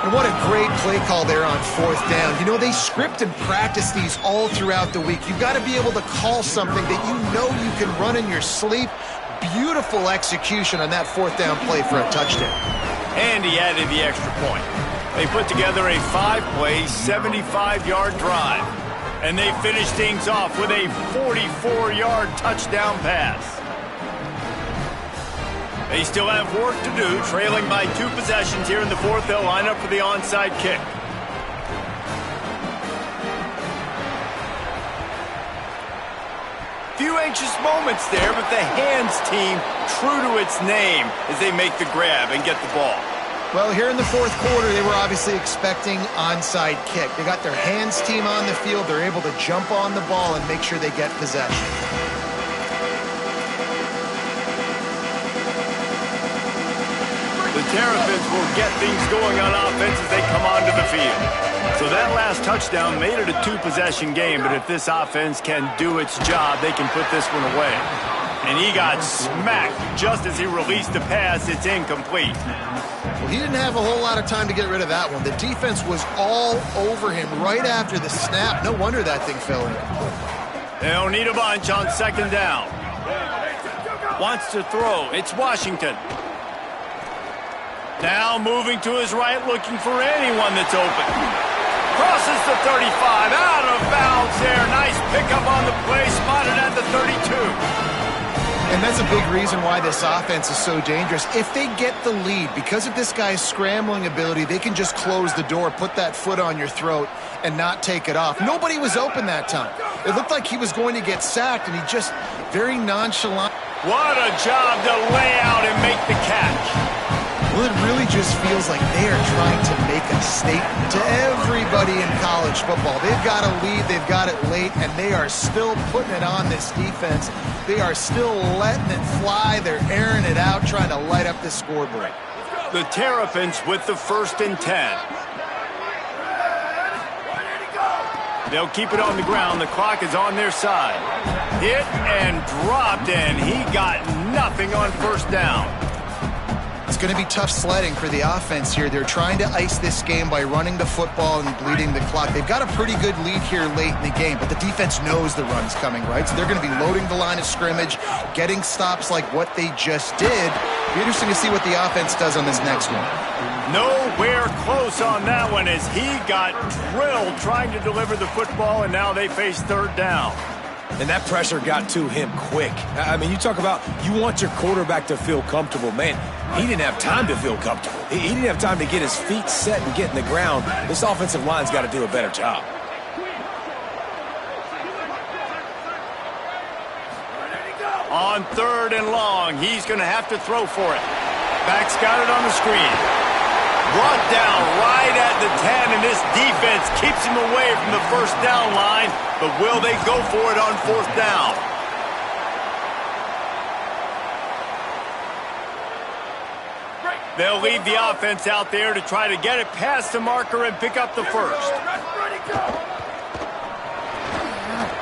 And what a great play call there on fourth down. You know, they script and practice these all throughout the week. You've got to be able to call something that you know you can run in your sleep. Beautiful execution on that fourth down play for a touchdown. And he added the extra point. They put together a 5-play, 75-yard drive. And they finished things off with a 44-yard touchdown pass. They still have work to do, trailing by 2 possessions here in the fourth. They'll line up for the onside kick. Few anxious moments there, but the hands team true to its name as they make the grab and get the ball. Well, here in the fourth quarter, they were obviously expecting onside kick. They got their hands team on the field. They're able to jump on the ball and make sure they get possession. The Terrapins will get things going on offense as they come onto the field. So that last touchdown made it a 2-possession game, but if this offense can do its job, they can put this one away. And he got smacked just as he released the pass. It's incomplete. Well, he didn't have a whole lot of time to get rid of that one. The defense was all over him right after the snap. No wonder that thing fell in. They'll need a bunch on second down. Wants to throw. It's Washington. Now moving to his right, looking for anyone that's open. Crosses the 35, out of bounds there. Nice pickup on the play, spotted at the 32. And that's a big reason why this offense is so dangerous. If they get the lead, because of this guy's scrambling ability, they can just close the door, put that foot on your throat, and not take it off. Nobody was open that time. It looked like he was going to get sacked, and he just very nonchalant. What a job to lay out and make the catch. Well, it really just feels like they are trying to make a statement to everybody in college football. They've got a lead, they've got it late, and they are still putting it on this defense. They are still letting it fly. They're airing it out, trying to light up this scoreboard. The Terrapins with the 1st and 10. They'll keep it on the ground. The clock is on their side. Hit and dropped, and he got nothing on 1st down. It's going to be tough sledding for the offense here. They're trying to ice this game by running the football and bleeding the clock. They've got a pretty good lead here late in the game, but the defense knows the run's coming, right? So they're going to be loading the line of scrimmage, getting stops like what they just did. It'll be interesting to see what the offense does on this next one. Nowhere close on that one as he got drilled trying to deliver the football, and now they face 3rd down. And that pressure got to him quick. I mean, you talk about you want your quarterback to feel comfortable. Man, he didn't have time to feel comfortable. He didn't have time to get his feet set and get in the ground. This offensive line's got to do a better job. On 3rd and long, he's going to have to throw for it. Back's got it on the screen. Brought down right at the 10, and this defense keeps him away from the 1st down line, but will they go for it on 4th down? They'll leave the offense out there to try to get it past the marker and pick up the 1st.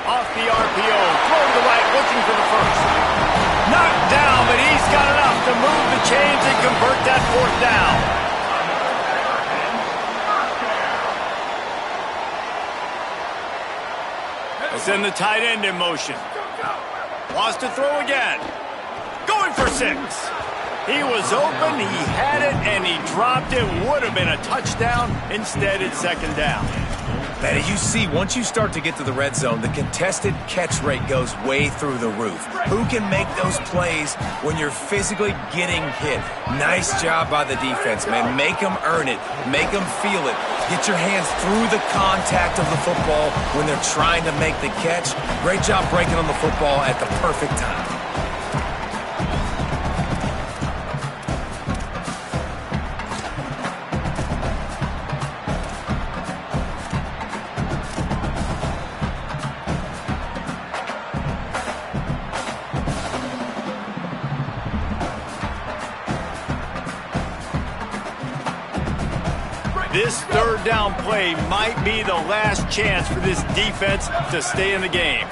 Off the RPO, throw to the right, looking for the 1st. Knocked down, but he's got enough to move the chains and convert that 4th down. Send the tight end in motion. Wants to throw again. Going for 6. He was open, he had it, and he dropped it. Would have been a touchdown. Instead, it's 2nd down. Man, you see, once you start to get to the red zone, the contested catch rate goes way through the roof. Who can make those plays when you're physically getting hit? Nice job by the defense, man. Make them earn it. Make them feel it. Get your hands through the contact of the football when they're trying to make the catch. Great job breaking on the football at the perfect time. This 3rd down play might be the last chance for this defense to stay in the game.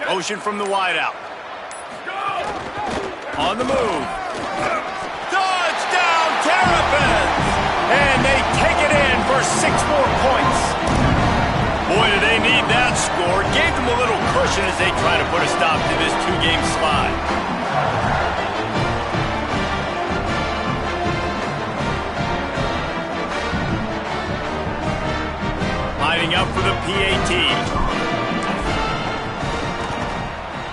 Motion from the wideout. On the move. Touchdown, Terrapins! And they take it in for 6 more points. Boy, do they need that score. Gave them a little cushion as they try to put a stop to this 2-game slide. Lining up for the PAT.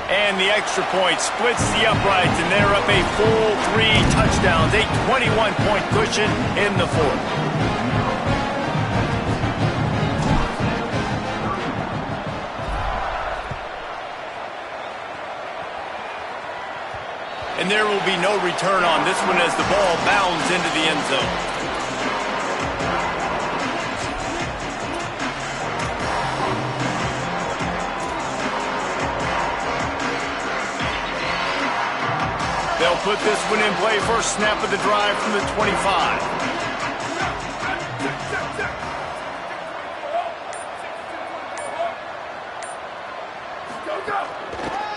And the extra point splits the uprights, and they're up a full 3 touchdowns. A 21-point cushion in the 4th. And there will be no return on this one as the ball bounds into the end zone. They'll put this one in play. First snap of the drive from the 25.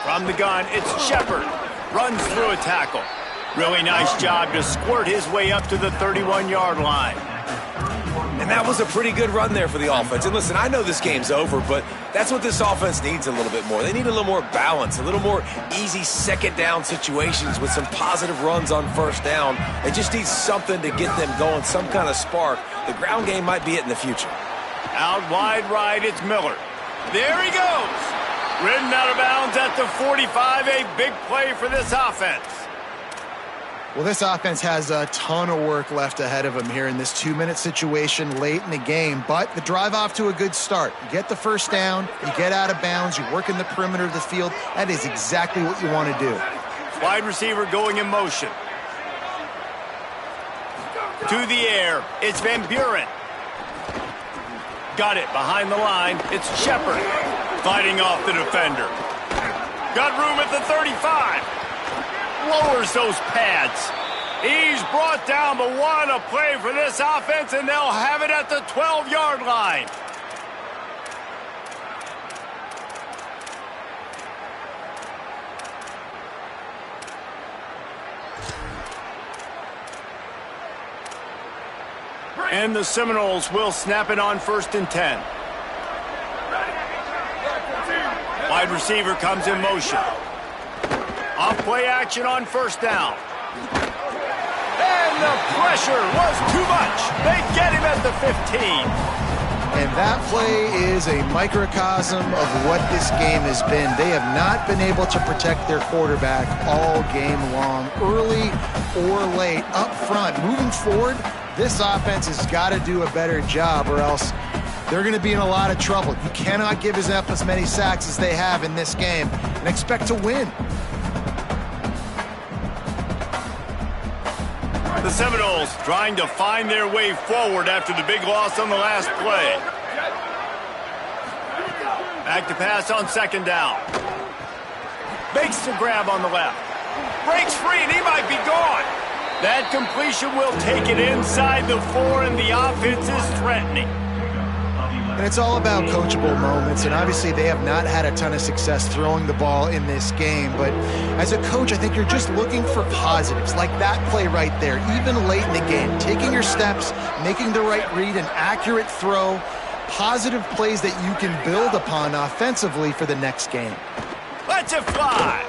From the gun, it's Shepard. Runs through a tackle. Really nice job to squirt his way up to the 31-yard line. And that was a pretty good run there for the offense. And listen, I know this game's over, but that's what this offense needs a little bit more. They need a little more balance, a little more easy second down situations with some positive runs on first down. They just need something to get them going, some kind of spark. The ground game might be it in the future. Out wide right, it's Miller. There he goes. Ridden out of bounds at the 45, a big play for this offense. Well, this offense has a ton of work left ahead of them here in this 2-minute situation late in the game, but the drive off to a good start. You get the first down, you get out of bounds, you work in the perimeter of the field. That is exactly what you want to do. Wide receiver going in motion. To the air, it's Van Buren. Got it behind the line, it's Shepard. Fighting off the defender. Got room at the 35. Lowers those pads. He's brought down, but what a play for this offense, and they'll have it at the 12-yard line. And the Seminoles will snap it on 1st and 10. Wide receiver comes in motion. Off play action on first down. And the pressure was too much. They get him at the 15. And that play is a microcosm of what this game has been. They have not been able to protect their quarterback all game long, early or late, up front. Moving forward, this offense has got to do a better job, or else they're going to be in a lot of trouble. You cannot give up as many sacks as they have in this game and expect to win. The Seminoles trying to find their way forward after the big loss on the last play. Back to pass on 2nd down. Makes the grab on the left. Breaks free, and he might be gone. That completion will take it inside the 4, and the offense is threatening. And it's all about coachable moments, and obviously they have not had a ton of success throwing the ball in this game, but as a coach, I think you're just looking for positives, like that play right there, even late in the game, taking your steps, making the right read, an accurate throw, positive plays that you can build upon offensively for the next game. Lets it fly.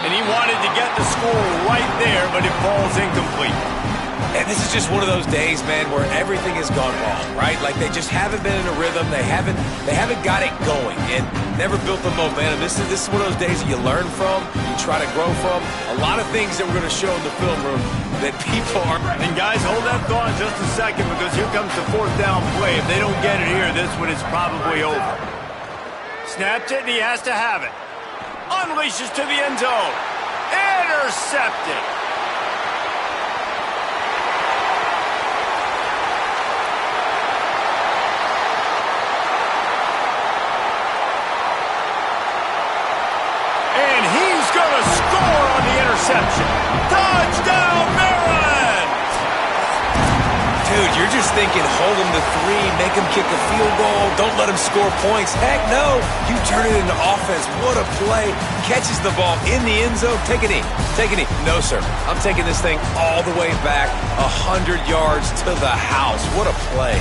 And he wanted to get the score right there, but it falls incomplete. And this is just one of those days, man, where everything has gone wrong, right? Like they just haven't been in a rhythm. They haven't got it going and never built the momentum. This is one of those days that you learn from, you try to grow from. A lot of things that we're going to show in the film room that people are. And guys, hold that thought just a second, because here comes the 4th down play. If they don't get it here, this one is probably over. Snapped it, and he has to have it. Unleashes to the end zone. Intercepted. And he's going to score on the interception. Touchdown, Maryland! Dude, you're just thinking, hold them to 3, make them kick a field goal, don't let them score points. Heck no, you turn it into offense. What a play. Catches the ball in the end zone. Take a knee. Take a knee. No, sir. I'm taking this thing all the way back 100 yards to the house. What a play.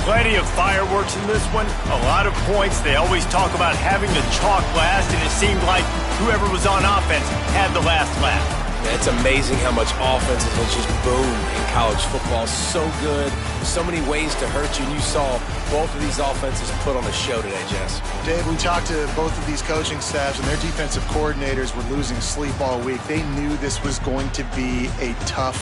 Plenty of fireworks in this one. A lot of points. They always talk about having the chalk last, and it seemed like whoever was on offense had the last laugh. Yeah, it's amazing how much offenses will just boom in college football. So good. So many ways to hurt you. And you saw both of these offenses put on a show today, Jess. Dave, we talked to both of these coaching staffs, and their defensive coordinators were losing sleep all week. They knew this was going to be a tough